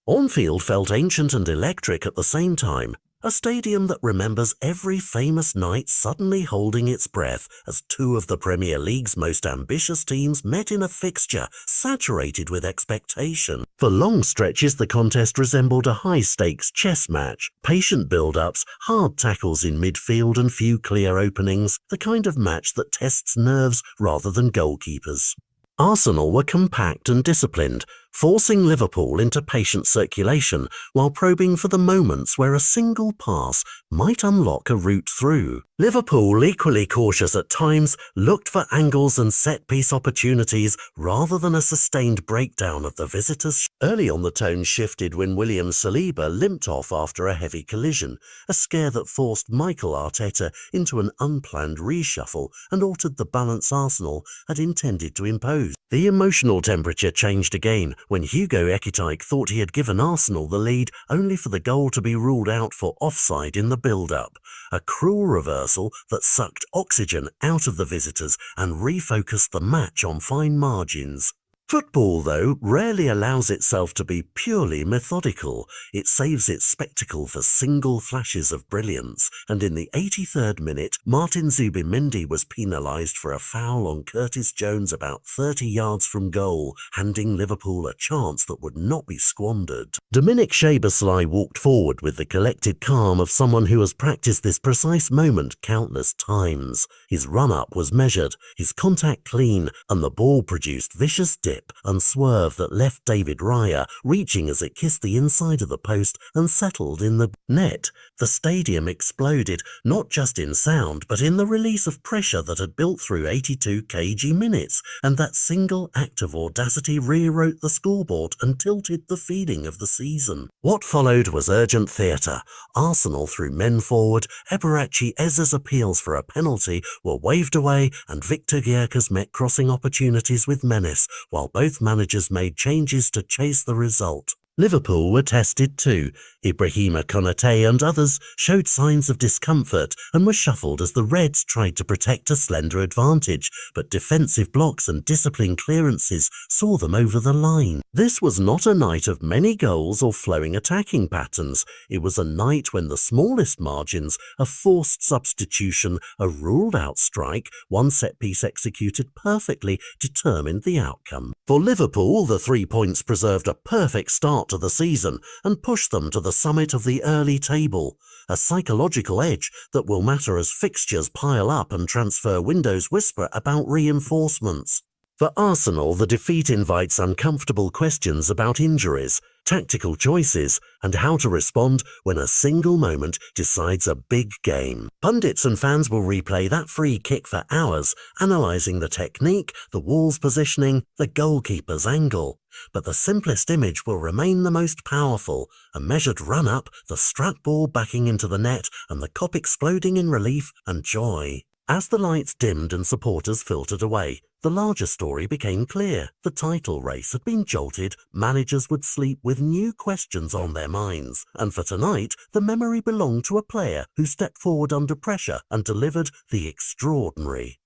Anfield felt ancient and electric at the same time, a stadium that remembers every famous night suddenly holding its breath as two of the Premier League's most ambitious teams met in a fixture saturated with expectation. For long stretches, the contest resembled a high-stakes chess match, patient build-ups, hard tackles in midfield and few clear openings, the kind of match that tests nerves rather than goalkeepers. Arsenal were compact and disciplined, forcing Liverpool into patient circulation while probing for the moments where a single pass might unlock a route through. Liverpool, equally cautious at times, looked for angles and set-piece opportunities rather than a sustained breakdown of the visitors. Early on, the tone shifted when William Saliba limped off after a heavy collision, a scare that forced Mikel Arteta into an unplanned reshuffle and altered the balance Arsenal had intended to impose. The emotional temperature changed again when Hugo Ekitike thought he had given Arsenal the lead only for the goal to be ruled out for offside in the build-up, a cruel reversal that sucked oxygen out of the visitors and refocused the match on fine margins. Football, though, rarely allows itself to be purely methodical. It saves its spectacle for single flashes of brilliance, and in the 83rd minute, Martin Zubimendi was penalised for a foul on Curtis Jones about 30 yards from goal, handing Liverpool a chance that would not be squandered. Dominic Szoboszlai walked forward with the collected calm of someone who has practiced this precise moment countless times. His run-up was measured, his contact clean, and the ball produced vicious dip and swerve that left David Raya reaching as it kissed the inside of the post and settled in the net. The stadium exploded, not just in sound, but in the release of pressure that had built through 82 kg minutes, and that single act of audacity rewrote the scoreboard and tilted the feeling of the season. What followed was urgent theatre. Arsenal threw men forward, Eberechi Eze's appeals for a penalty were waved away, and Victor Gyökeres met crossing opportunities with menace, while both managers made changes to chase the result. Liverpool were tested too. Ibrahima Konate and others showed signs of discomfort and were shuffled as the Reds tried to protect a slender advantage, but defensive blocks and disciplined clearances saw them over the line. This was not a night of many goals or flowing attacking patterns. It was a night when the smallest margins, a forced substitution, a ruled-out strike, one set-piece executed perfectly, determined the outcome. For Liverpool, the 3 points preserved a perfect start to the season and pushed them to the summit of the early table, a psychological edge that will matter as fixtures pile up and transfer windows whisper about reinforcements. For Arsenal, the defeat invites uncomfortable questions about injuries, tactical choices, and how to respond when a single moment decides a big game. Pundits and fans will replay that free kick for hours, analysing the technique, the wall's positioning, the goalkeeper's angle. But the simplest image will remain the most powerful, a measured run-up, the struck ball backing into the net, and the Kop exploding in relief and joy. As the lights dimmed and supporters filtered away, the larger story became clear. The title race had been jolted, managers would sleep with new questions on their minds, and for tonight, the memory belonged to a player who stepped forward under pressure and delivered the extraordinary.